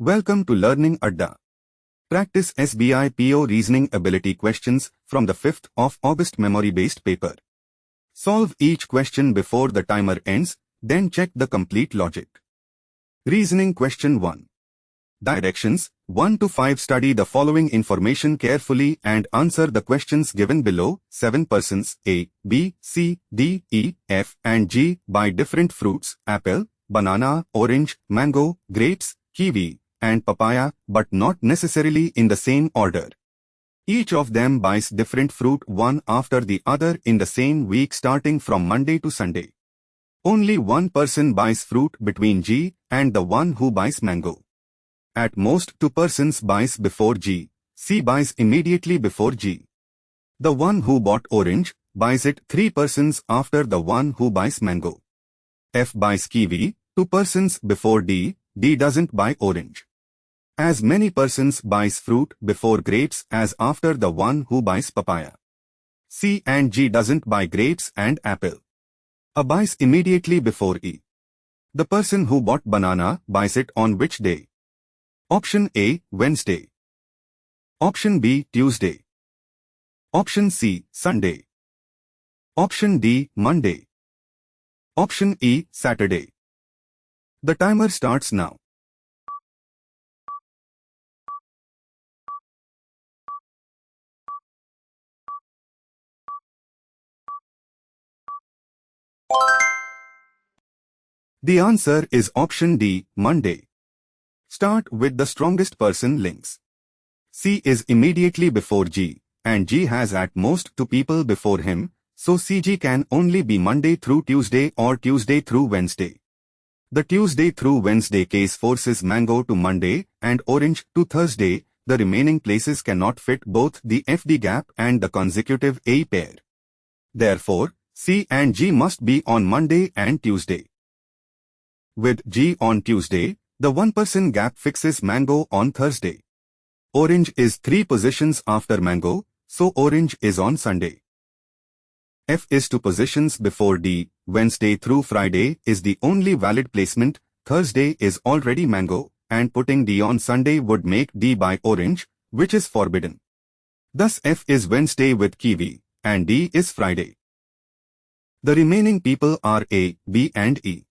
Welcome to Learning Adda. Practice SBI PO Reasoning Ability questions from the 5th of August memory-based paper. Solve each question before the timer ends, then check the complete logic. Reasoning question 1. Directions 1 to 5. Study the following information carefully and answer the questions given below. 7 persons A, B, C, D, E, F and G buy different fruits: apple, banana, orange, mango, grapes, kiwi and papaya, but not necessarily in the same order. Each of them buys different fruit one after the other in the same week starting from Monday to Sunday. Only one person buys fruit between G and the one who buys mango. At most 2 persons buys before G. C buys immediately before G. The one who bought orange buys it 3 persons after the one who buys mango. F buys kiwi 2 persons before D. D doesn't buy orange. As many persons buys fruit before grapes as after the one who buys papaya. C and G doesn't buy grapes and apple. A buys immediately before E. The person who bought banana buys it on which day? Option A, Wednesday. Option B, Tuesday. Option C, Sunday. Option D, Monday. Option E, Saturday. The timer starts now. The answer is option D, Monday. Start with the strongest person links. C is immediately before G, and G has at most 2 people before him, so CG can only be Monday through Tuesday or Tuesday through Wednesday. The Tuesday through Wednesday case forces mango to Monday and orange to Thursday. The remaining places cannot fit both the FD gap and the consecutive A pair. Therefore, C and G must be on Monday and Tuesday. With G on Tuesday, the 1 person gap fixes mango on Thursday. Orange is 3 positions after mango, so orange is on Sunday. F is 2 positions before D. Wednesday through Friday is the only valid placement. Thursday is already mango, and putting D on Sunday would make D buy orange, which is forbidden. Thus F is Wednesday with kiwi, and D is Friday. The remaining people are A, B and E.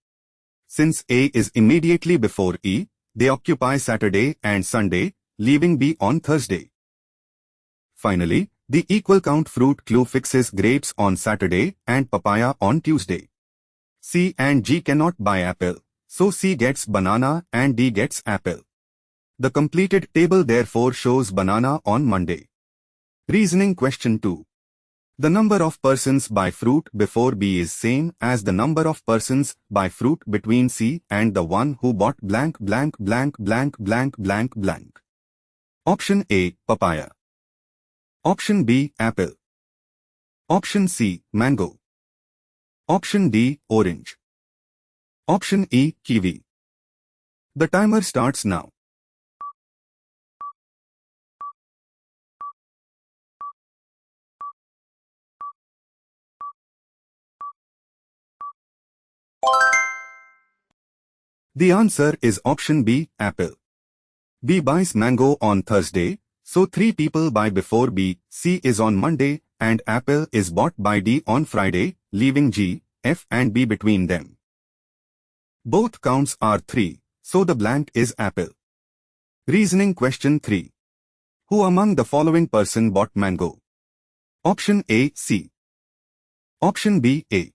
Since A is immediately before E, they occupy Saturday and Sunday, leaving B on Thursday. Finally, the equal count fruit clue fixes grapes on Saturday and papaya on Tuesday. C and G cannot buy apple, so C gets banana and D gets apple. The completed table therefore shows banana on Monday. Reasoning question 2. The number of persons buy fruit before B is same as the number of persons buy fruit between C and the one who bought blank blank blank blank blank blank blank. Option A, papaya. Option B, apple. Option C, mango. Option D, orange. Option E, kiwi. The timer starts now. The answer is option B, apple. B buys mango on Thursday, so 3 people buy before B. C is on Monday, and apple is bought by D on Friday, leaving G, F and B between them. Both counts are 3, so the blank is apple. Reasoning question 3. Who among the following person bought mango? Option A, C. Option B, A.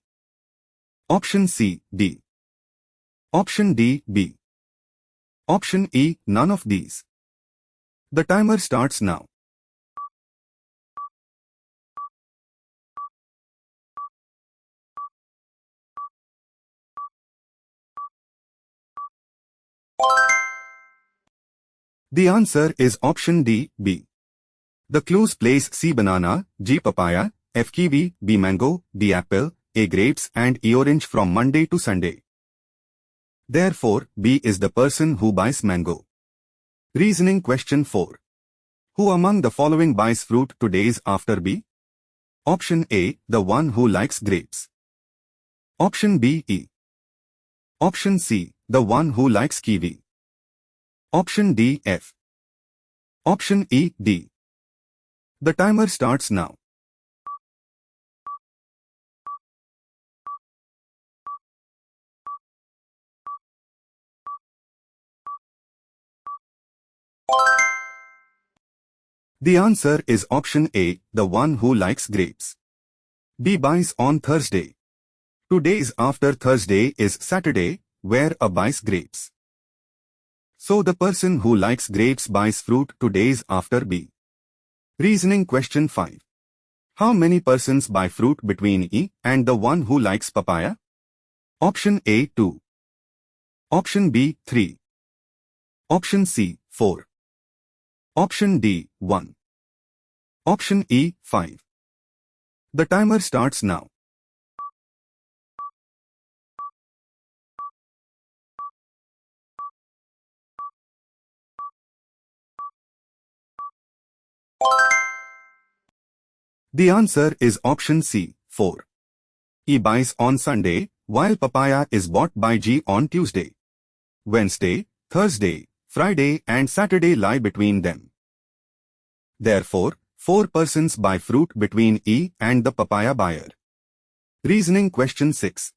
Option C, D. Option D, B. Option E, none of these. The timer starts now. The answer is option D, B. The clues place C banana, G papaya, F kiwi, B mango, D apple, A grapes and E orange from Monday to Sunday. Therefore, B is the person who buys mango. Reasoning question 4. Who among the following buys fruit 2 days after B? Option A, the one who likes grapes. Option B, E. Option C, the one who likes kiwi. Option D, F. Option E, D. The timer starts now. The answer is option A, the one who likes grapes. B buys on Thursday. 2 days after Thursday is Saturday, where A buys grapes. So the person who likes grapes buys fruit 2 days after B. Reasoning question 5. How many persons buy fruit between E and the one who likes papaya? Option A, 2. Option B, 3. Option C, 4. Option D, 1. Option E, 5. The timer starts now. The answer is option C, 4. E buys on Sunday, while papaya is bought by G on Tuesday. Wednesday, Thursday, Friday and Saturday lie between them. Therefore, 4 persons buy fruit between E and the papaya buyer. Reasoning question 6.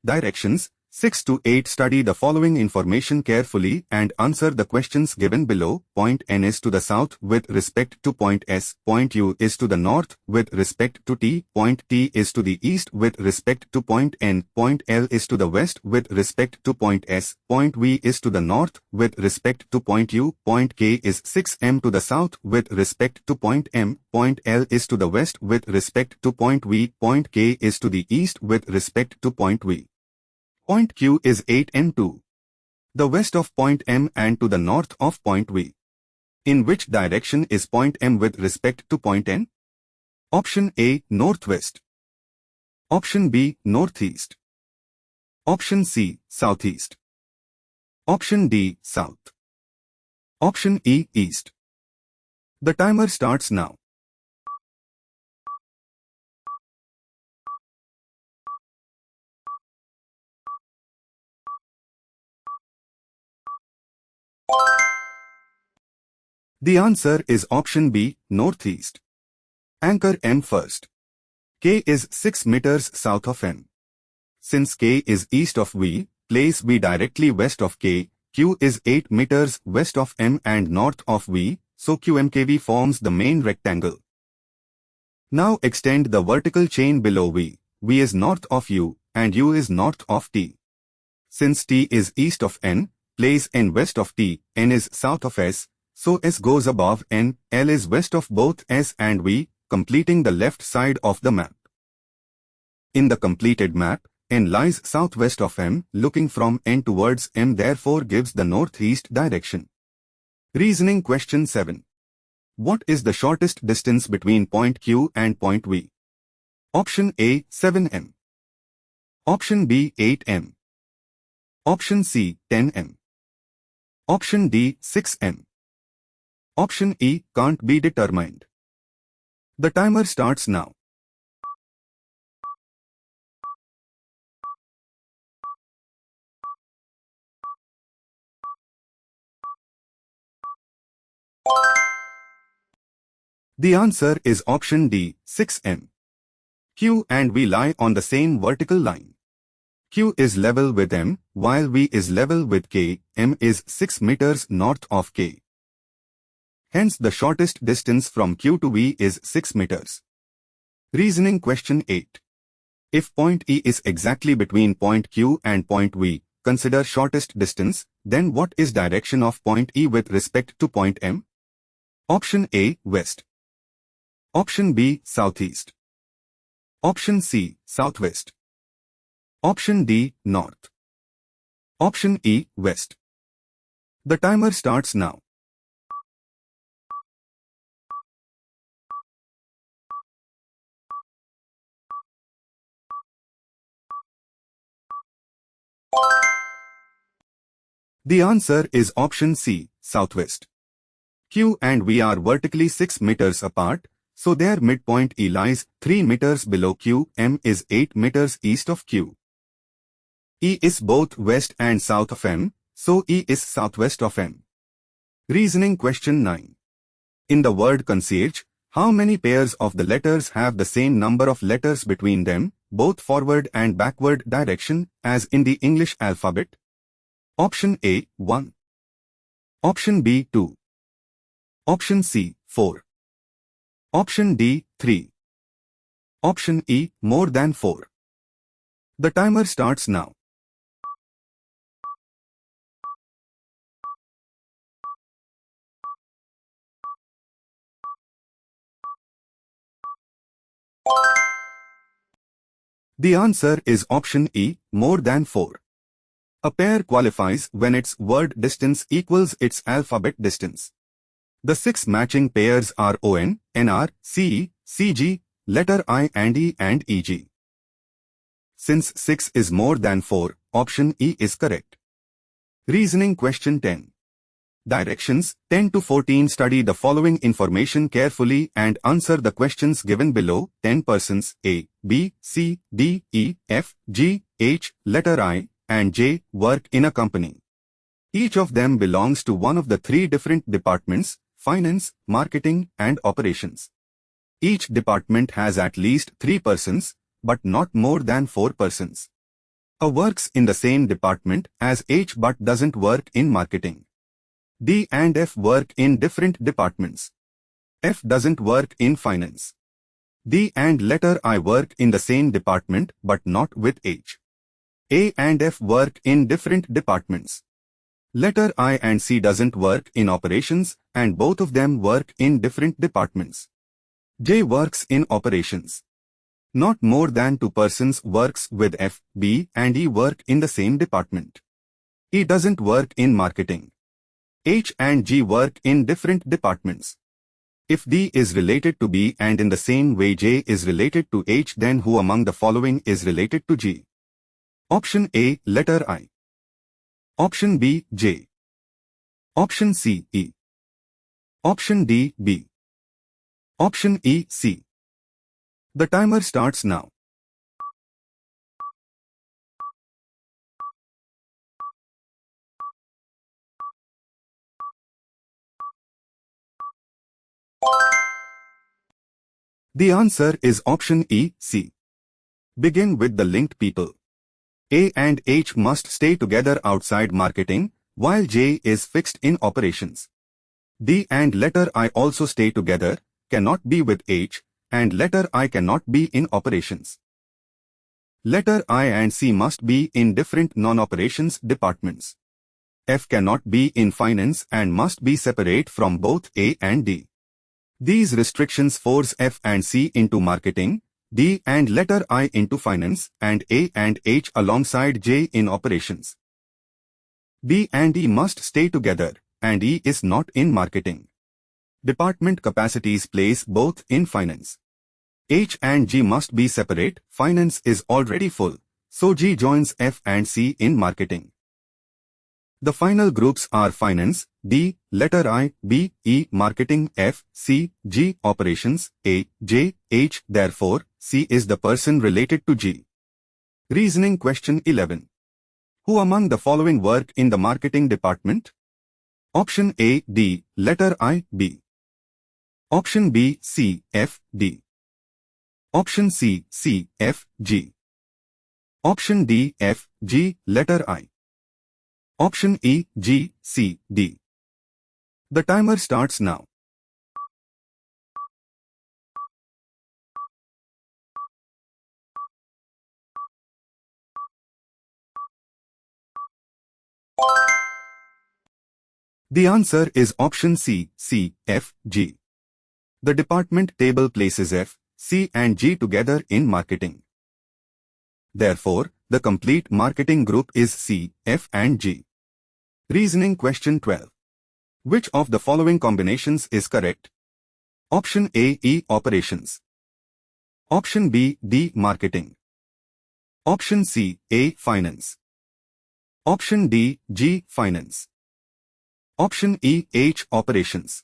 Directions 6 to 8. Study the following information carefully and answer the questions given below. Point N is to the south with respect to point S. Point U is to the north with respect to T. Point T is to the east with respect to point N. Point L is to the west with respect to point S. Point V is to the north with respect to point U. Point K is 6 m to the south with respect to point M. Point L is to the west with respect to point V. Point K is to the east with respect to point V. Point Q is 8 m to the west of point M and to the north of point V. In which direction is point M with respect to point N? Option A, northwest. Option B, northeast. Option C, southeast. Option D, south. Option E, east. The timer starts now. The answer is option B, northeast. Anchor M first. K is 6 meters south of M. Since K is east of V, place V directly west of K. Q is 8 meters west of M and north of V, so QMKV forms the main rectangle. Now extend the vertical chain below V. V is north of U and U is north of T. Since T is east of N, place N west of T, N is south of S, so S goes above N, L is west of both S and V, completing the left side of the map. In the completed map, N lies southwest of M, looking from N towards M, therefore gives the northeast direction. Reasoning question 7. What is the shortest distance between point Q and point V? Option A, 7 m. Option B, 8 m. Option C, 10 m. Option D, 6 m. Option E, can't be determined. The timer starts now. The answer is option D, 6 m. Q and V lie on the same vertical line. Q is level with M, while V is level with K. M is 6 meters north of K. Hence the shortest distance from Q to V is 6 meters. Reasoning question 8. If point E is exactly between point Q and point V, consider shortest distance, then what is direction of point E with respect to point M? Option A, west. Option B, southeast. Option C, southwest. Option D, north. Option E, west. The timer starts now. The answer is option C, southwest. Q and V are vertically 6 meters apart, so their midpoint E lies 3 meters below Q. M is 8 meters east of Q. E is both west and south of M, so E is southwest of M. Reasoning question 9. In the word concierge, how many pairs of the letters have the same number of letters between them, both forward and backward direction, as in the English alphabet? Option A, 1. Option B, 2. Option C, 4. Option D, 3. Option E, more than 4. The timer starts now. The answer is option E, more than 4. A pair qualifies when its word distance equals its alphabet distance. The 6 matching pairs are ON, NR, CE, CG, letter I and E and EG. Since 6 is more than 4, option E is correct. Reasoning question 10. Directions 10 to 14. Study the following information carefully and answer the questions given below. 10 persons A, B, C, D, E, F, G, H, letter I, and J work in a company. Each of them belongs to one of the 3 different departments: finance, marketing, and operations. Each department has at least 3 persons, but not more than 4 persons. A works in the same department as H but doesn't work in marketing. D and F work in different departments. F doesn't work in finance. D and letter I work in the same department but not with H. A and F work in different departments. Letter I and C doesn't work in operations and both of them work in different departments. J works in operations. Not more than 2 persons works with F, B and E work in the same department. E doesn't work in marketing. H and G work in different departments. If D is related to B and in the same way J is related to H, then who among the following is related to G? Option A, letter I. Option B, J. Option C, E. Option D, B. Option E, C. The timer starts now. The answer is option E, C. Begin with the linked people. A and H must stay together outside marketing, while J is fixed in operations. D and letter I also stay together, cannot be with H, and letter I cannot be in operations. Letter I and C must be in different non-operations departments. F cannot be in finance and must be separate from both A and D. These restrictions force F and C into marketing, D and letter I into finance, and A and H alongside J in operations. B and E must stay together, and E is not in marketing. Department capacities place both in finance. H and G must be separate, finance is already full, so G joins F and C in marketing. The final groups are finance, D, letter I, B, E, marketing, F, C, G, operations, A, J, H. Therefore, C is the person related to G. Reasoning question 11. Who among the following work in the marketing department? Option A, D, letter I, B. Option B, C, F, D. Option C, C, F, G. Option D, F, G, letter I. Option E, G, C, D. The timer starts now. The answer is option C, C, F, G. The department table places F, C and G together in marketing. Therefore, the complete marketing group is C, F and G. Reasoning question 12. Which of the following combinations is correct? Option A, E, operations. Option B, D, marketing. Option C, A, finance. Option D, G, finance. Option E, H, operations.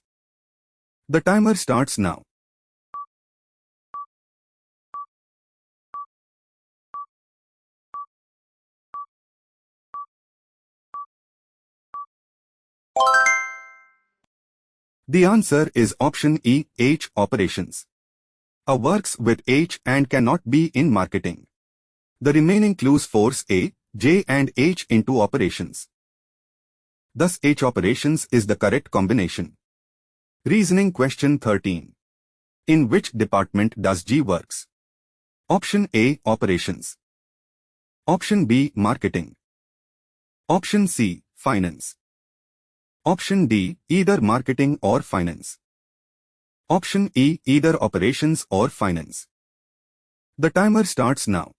The timer starts now. The answer is option E, H operations. A works with H and cannot be in marketing. The remaining clues force A, J and H into operations. Thus H operations is the correct combination. Reasoning question 13. In which department does G works? Option A, operations. Option B, marketing. Option C, finance. Option D, either marketing or finance. Option E, either operations or finance. The timer starts now.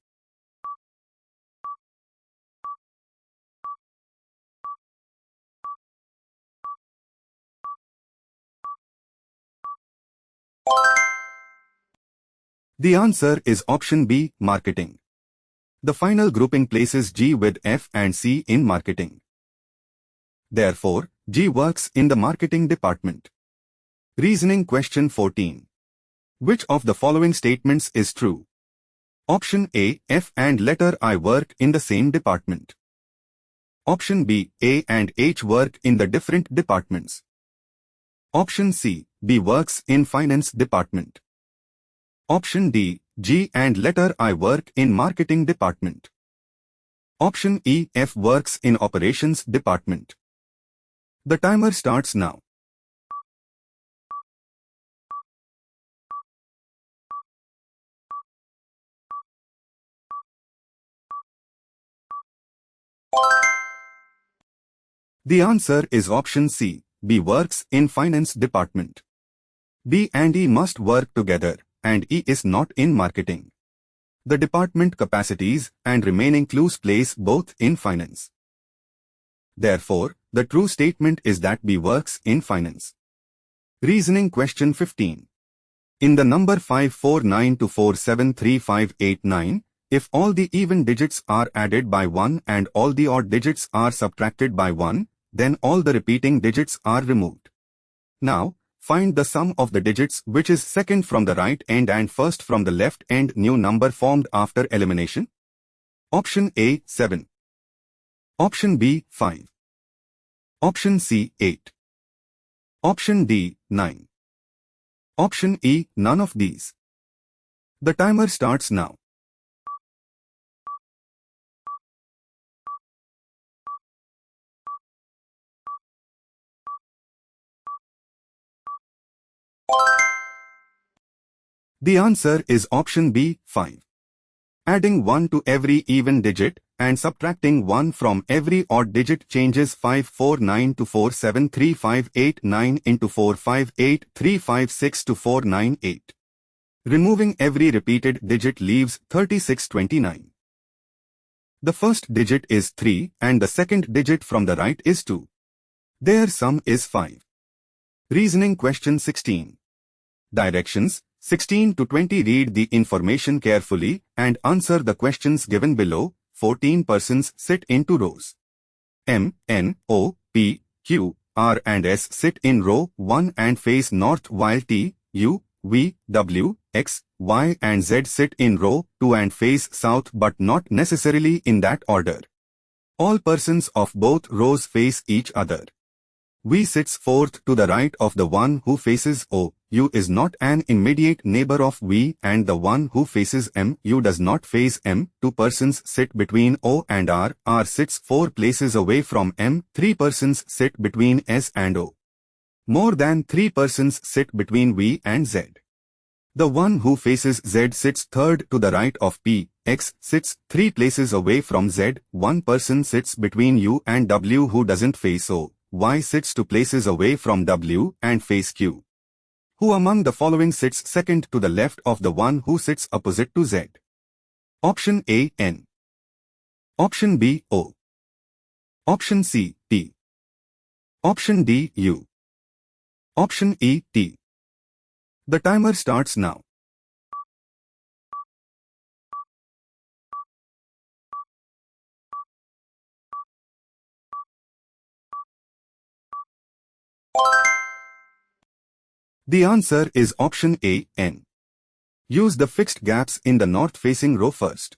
The answer is option B, marketing. The final grouping places G with F and C in marketing. Therefore, G works in the marketing department. Reasoning question 14. Which of the following statements is true? Option A, F and letter I work in the same department. Option B, A and H work in the different departments. Option C, B works in finance department. Option D, G and letter I work in marketing department. Option E, F works in operations department. The timer starts now. The answer is option C, B works in finance department. B and E must work together, and E is not in marketing. The department capacities and remaining clues place both in finance. Therefore, the true statement is that B works in finance. Reasoning question 15. In the number 54924735889, if all the even digits are added by 1 and all the odd digits are subtracted by 1, then all the repeating digits are removed. Now, find the sum of the digits which is second from the right end and first from the left end new number formed after elimination. Option A, 7. Option B, 5. Option C, 8. Option D, 9. Option E, none of these. The timer starts now. The answer is option B, 5. Adding 1 to every even digit and subtracting 1 from every odd digit changes 549 to 4735889 into 458356 to 498. Removing every repeated digit leaves 3629. The first digit is 3 and the second digit from the right is 2. Their sum is 5. Reasoning question 16. Directions 16 to 20. Read the information carefully and answer the questions given below. 14 persons sit into rows. M, N, O, P, Q, R and S sit in row 1 and face north while T, U, V, W, X, Y and Z sit in row 2 and face south but not necessarily in that order. All persons of both rows face each other. V sits fourth to the right of the one who faces O. U is not an immediate neighbor of V and the one who faces M. U does not face M. 2 persons sit between O and R. R sits 4 places away from M. 3 persons sit between S and O. More than 3 persons sit between V and Z. The one who faces Z sits third to the right of P. X sits 3 places away from Z. 1 person sits between U and W who doesn't face O. Y sits 2 places away from W and face Q. Who among the following sits second to the left of the one who sits opposite to Z? Option A, N. Option B, O. Option C, T. Option D, U. Option E, T. The timer starts now. The answer is option A, N. Use the fixed gaps in the north-facing row first.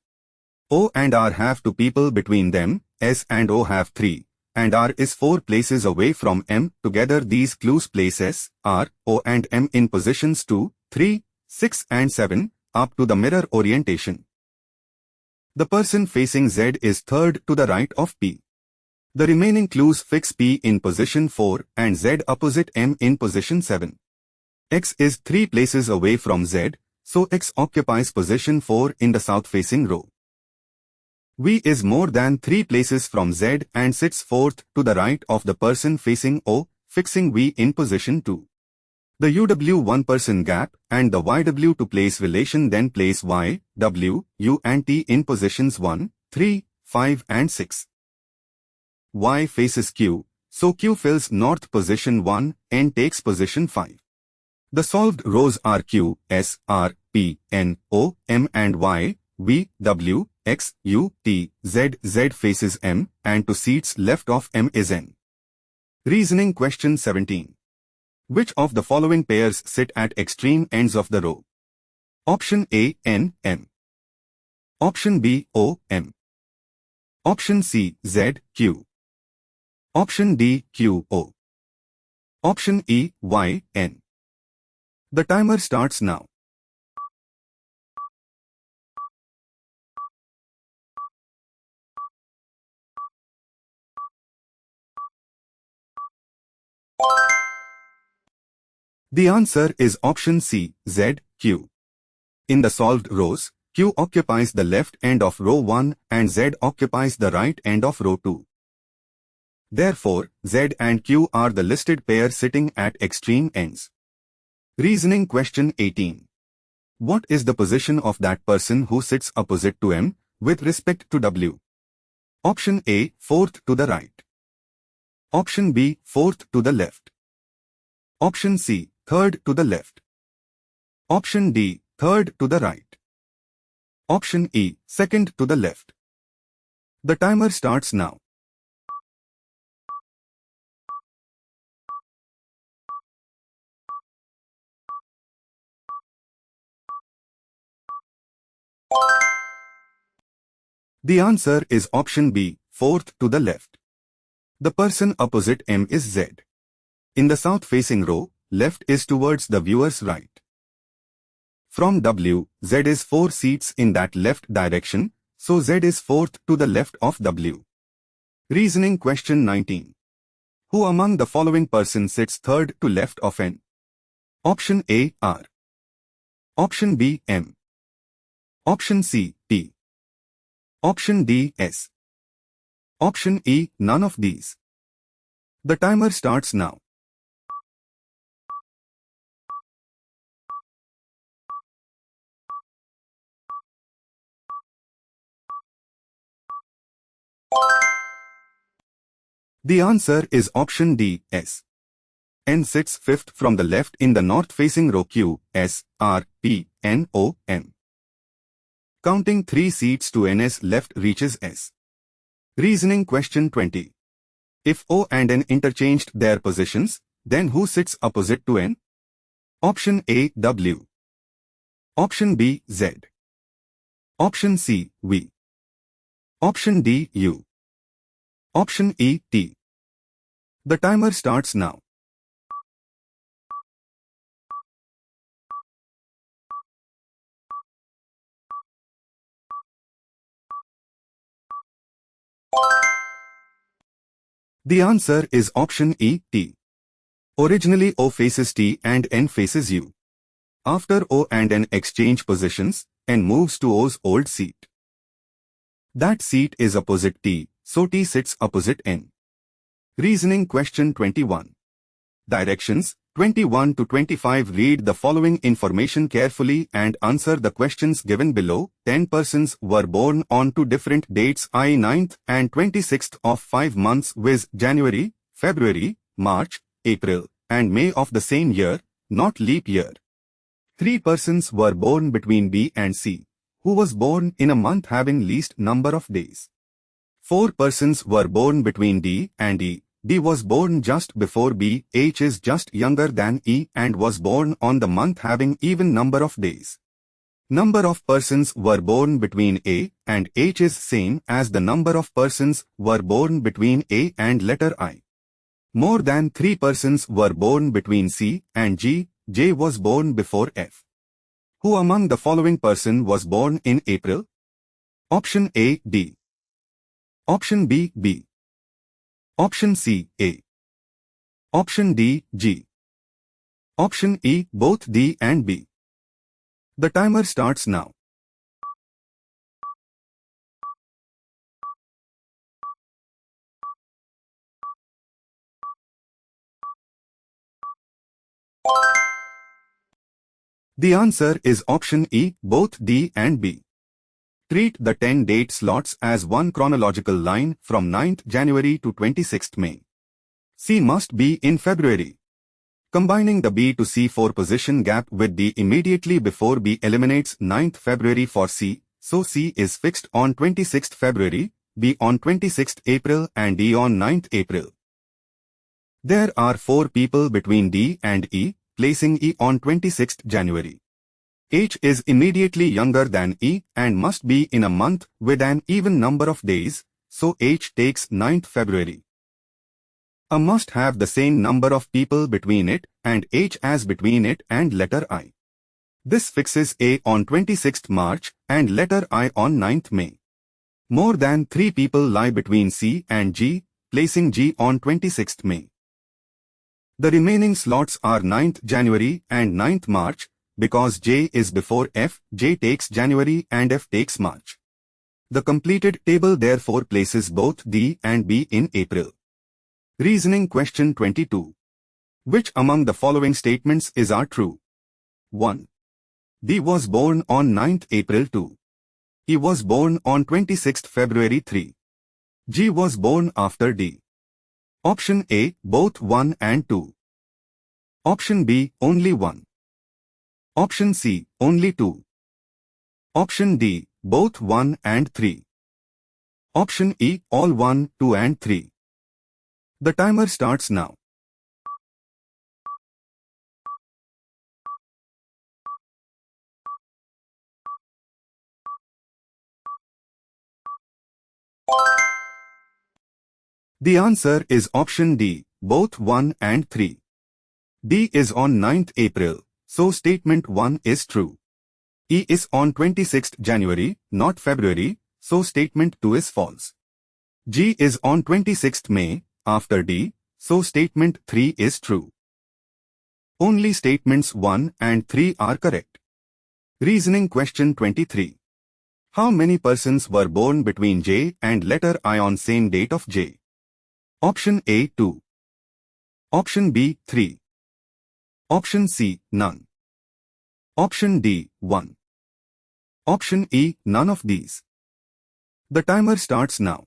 O and R have 2 people between them, S and O have 3, and R is 4 places away from M. Together these clues place S, R, O and M in positions 2, 3, 6 and 7, up to the mirror orientation. The person facing Z is third to the right of P. The remaining clues fix P in position 4 and Z opposite M in position 7. X is 3 places away from Z, so X occupies position 4 in the south-facing row. V is more than 3 places from Z and sits fourth to the right of the person facing O, fixing V in position 2. The UW1 person gap and the YW2 place relation then place Y, W, U and T in positions 1, 3, 5 and 6. Y faces Q, so Q fills north position 1, N takes position 5. The solved rows are Q, S, R, P, N, O, M and Y, V, W, X, U, T, Z. Z faces M, and to seats left of M is N. Reasoning question 17. Which of the following pairs sit at extreme ends of the row? Option A, N, M. Option B, O, M. Option C, Z, Q. Option D, Q, O. Option E, Y, N. The timer starts now. The answer is option C, Z, Q. In the solved rows, Q occupies the left end of row 1 and Z occupies the right end of row 2. Therefore, Z and Q are the listed pair sitting at extreme ends. Reasoning question 18. What is the position of that person who sits opposite to M with respect to W? Option A, fourth to the right. Option B, fourth to the left. Option C, third to the left. Option D, third to the right. Option E, second to the left. The timer starts now. The answer is option B, fourth to the left. The person opposite M is Z. In the south-facing row, left is towards the viewer's right. From W, Z is 4 seats in that left direction, so Z is fourth to the left of W. Reasoning question 19. Who among the following person sits third to left of N? Option A, R. Option B, M. Option C, T. Option D, S. Option E, none of these. The timer starts now. The answer is option D, S. N sits fifth from the left in the north-facing row Q, S, R, P, N, O, M. Counting 3 seats to N's left reaches S. Reasoning question 20. If O and N interchanged their positions, then who sits opposite to N? Option A, W. Option B, Z. Option C, V. Option D, U. Option E, T. The timer starts now. The answer is option E, T. Originally O faces T and N faces U. After O and N exchange positions, N moves to O's old seat. That seat is opposite T, so T sits opposite N. Reasoning question 21. Directions 21 to 25. Read the following information carefully and answer the questions given below. 10 persons were born on 2 different dates, i.e. 9th and 26th of 5 months, viz. January, February, March, April, and May of the same year, not leap year. 3 persons were born between B and C, who was born in a month having least number of days. 4 persons were born between D and E. D was born just before B, H is just younger than E and was born on the month having even number of days. Number of persons were born between A and H is same as the number of persons were born between A and letter I. More than 3 persons were born between C and G. J was born before F. Who among the following person was born in April? Option A, D. Option B, B. Option C, A. Option D, G. Option E, both D and B. The timer starts now. The answer is option E, both D and B. Treat the 10 date slots as one chronological line from 9th January to 26th May. C must be in February. Combining the B to C4 position gap with D immediately before B eliminates 9th February for C, so C is fixed on 26th February, B on 26th April and D on 9th April. There are 4 people between D and E, placing E on 26th January. H is immediately younger than E and must be in a month with an even number of days, so H takes 9th February. A must have the same number of people between it and H as between it and letter I. This fixes A on 26th March and letter I on 9th May. More than 3 people lie between C and G, placing G on 26th May. The remaining slots are 9th January and 9th March. Because J is before F, J takes January and F takes March. The completed table therefore places both D and B in April. Reasoning question 22. Which among the following statements are true? 1. D was born on 9th April 2. E was born on 26th February 3. G was born after D. Option A, both 1 and 2. Option B, only 1. Option C, only 2. Option D, both 1 and 3. Option E, all 1, 2 and 3. The timer starts now. The answer is option D, both 1 and 3. D is on 9th April. So statement 1 is true. E is on 26th January, not February, so statement 2 is false. G is on 26th May, after D, so statement 3 is true. Only statements 1 and 3 are correct. Reasoning question 23. How many persons were born between J and letter I on same date of J? Option A, 2. Option B, 3. Option C, none. Option D, 1. Option E, none of these. The timer starts now.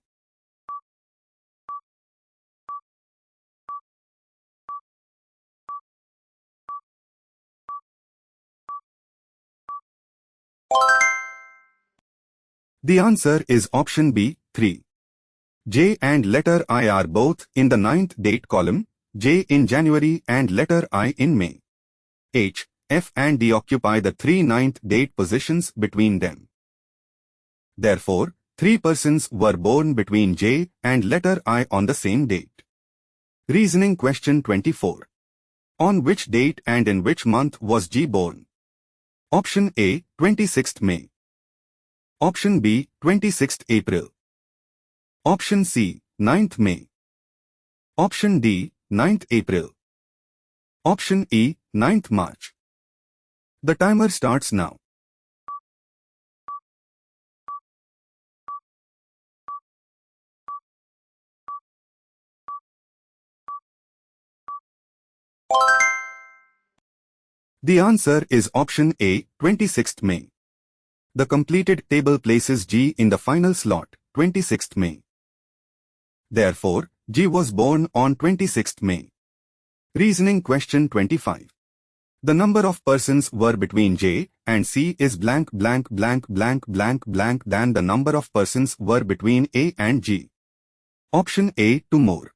The answer is option B, 3. J and letter I are both in the 9th date column, J in January and letter I in May. H, F and D occupy the 3 9th date positions between them. Therefore, 3 persons were born between J and letter I on the same date. Reasoning question 24. On which date and in which month was G born? Option A, 26th May. Option B, 26th April. Option C, 9th May. Option D, 9th April. Option E, 9th March. The timer starts now. The answer is option A, 26th May. The completed table places G in the final slot, 26th May. Therefore, G was born on 26th May. Reasoning question 25. The number of persons were between J and C is blank blank blank blank blank blank than the number of persons were between A and G. Option A, 2 more.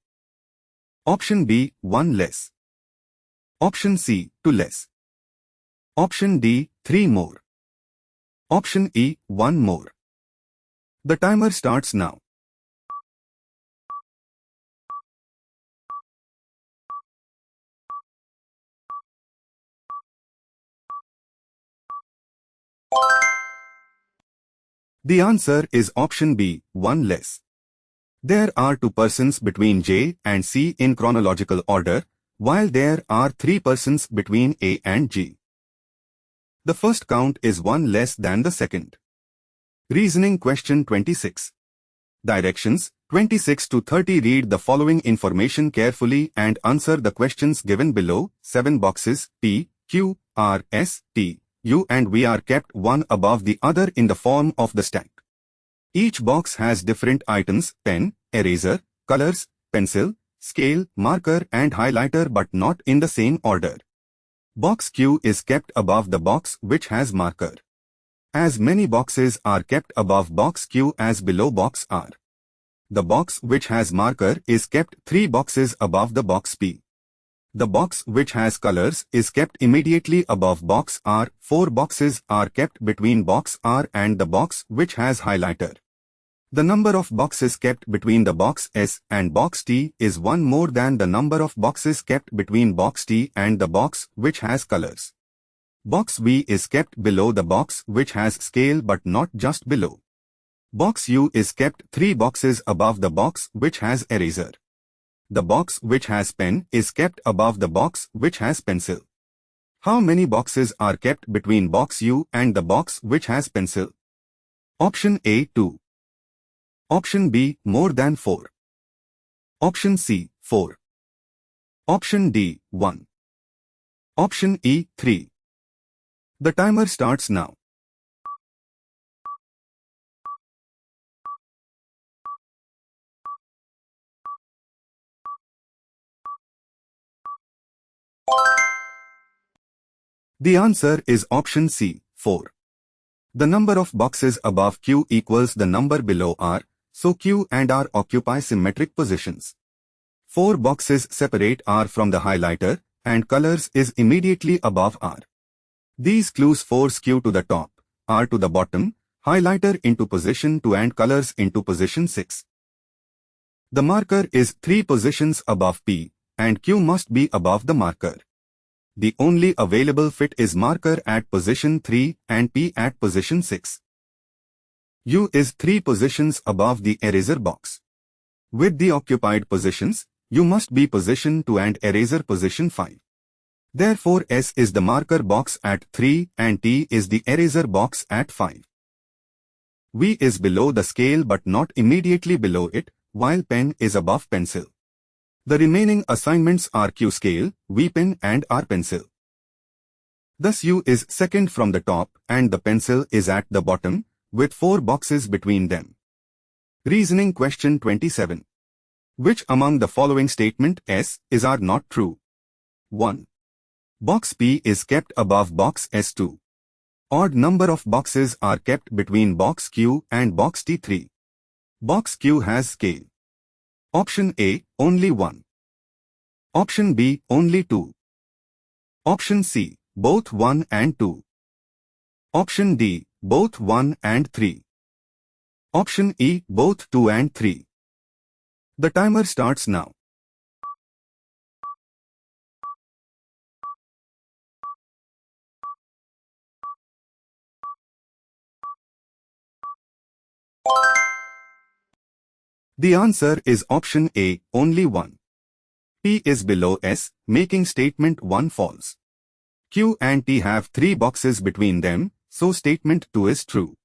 Option B, 1 less. Option C, 2 less. Option D, 3 more. Option E, one more. The timer starts now. The answer is option B, one less. There are two persons between J and C in chronological order, while there are three persons between A and G. The first count is one less than the second. Reasoning question 26. Directions 26 to 30. Read the following information carefully and answer the questions given below. 7 boxes P, Q, R, S, T, U and V are kept one above the other in the form of the stack. Each box has different items: pen, eraser, colors, pencil, scale, marker and highlighter, but not in the same order. Box Q is kept above the box which has marker. As many boxes are kept above box Q as below box R. The box which has marker is kept 3 boxes above the box P. The box which has colors is kept immediately above box R. 4 boxes are kept between box R and the box which has highlighter. The number of boxes kept between the box S and box T is 1 more than the number of boxes kept between box T and the box which has colors. Box V is kept below the box which has scale but not just below. Box U is kept 3 boxes above the box which has eraser. The box which has pen is kept above the box which has pencil. How many boxes are kept between box U and the box which has pencil? Option A, 2. Option B, more than 4. Option C, 4. Option D, 1. Option E, 3. The timer starts now. The answer is option C, 4. The number of boxes above Q equals the number below R, so Q and R occupy symmetric positions. 4 boxes separate R from the highlighter, and colors is immediately above R. These clues force Q to the top, R to the bottom, highlighter into position 2 and colors into position 6. The marker is 3 positions above P, and Q must be above the marker. The only available fit is marker at position 3 and P at position 6. U is 3 positions above the eraser box. With the occupied positions, U must be position 2 and eraser position 5. Therefore, S is the marker box at 3 and T is the eraser box at 5. V is below the scale but not immediately below it, while pen is above pencil. The remaining assignments are Q scale, V pen and R pencil. Thus U is second from the top and the pencil is at the bottom, with 4 boxes between them. Reasoning question 27. Which among the following statement S is are not true? 1. Box P is kept above box S2. Odd number of boxes are kept between box Q and box T3. Box Q has scale. Option A, only 1. Option B, only 2. Option C, both 1 and 2. Option D, both 1 and 3. Option E, both 2 and 3. The timer starts now. The answer is option A, only 1. P is below S, making statement 1 false. Q and T have 3 boxes between them, so statement 2 is true.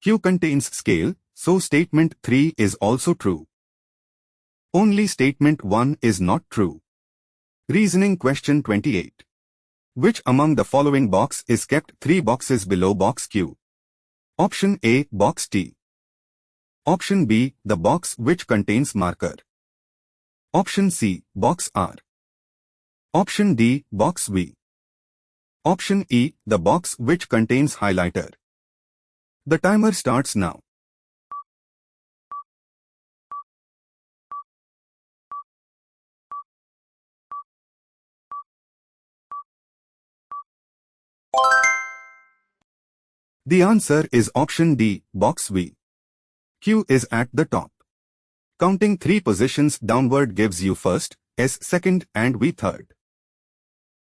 Q contains scale, so statement 3 is also true. Only statement 1 is not true. Reasoning question 28. Which among the following box is kept 3 boxes below box Q? Option A, box T. Option B, the box which contains marker. Option C, box R. Option D, box V. Option E, the box which contains highlighter. The timer starts now. The answer is option D, box V. Q is at the top. Counting 3 positions downward gives you first, S second and V third.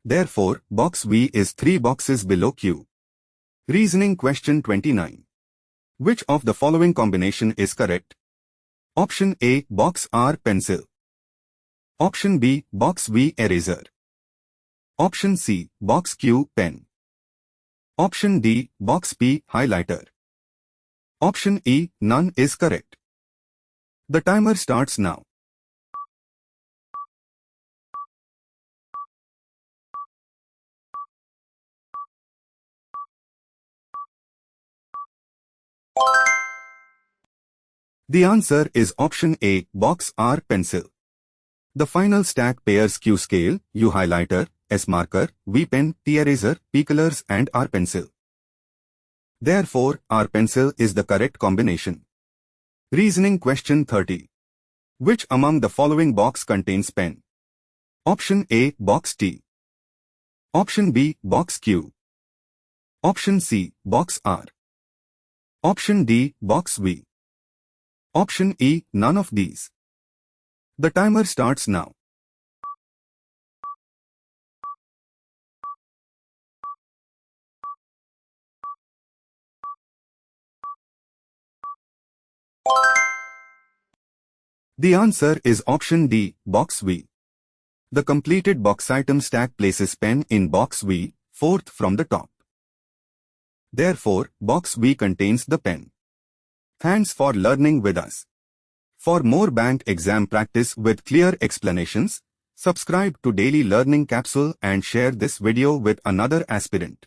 Therefore, box V is 3 boxes below Q. Reasoning question 29. Which of the following combination is correct? Option A, box R, pencil. Option B, box V, eraser. Option C, box Q, pen. Option D, box P, highlighter. Option E, none is correct. The timer starts now. The answer is option A, box R, pencil. The final stack pairs Q scale, U highlighter, S marker, V pen, T eraser, P colors and R pencil. Therefore, R pencil is the correct combination. Reasoning question 30. Which among the following box contains pen? Option A, box T. Option B, box Q. Option C, box R. Option D, box V. Option E, none of these. The timer starts now. The answer is option D, box V. The completed box item stack places pen in box V, fourth from the top. Therefore, box V contains the pen. Thanks for learning with us. For more bank exam practice with clear explanations, subscribe to Daily Learning Capsule and share this video with another aspirant.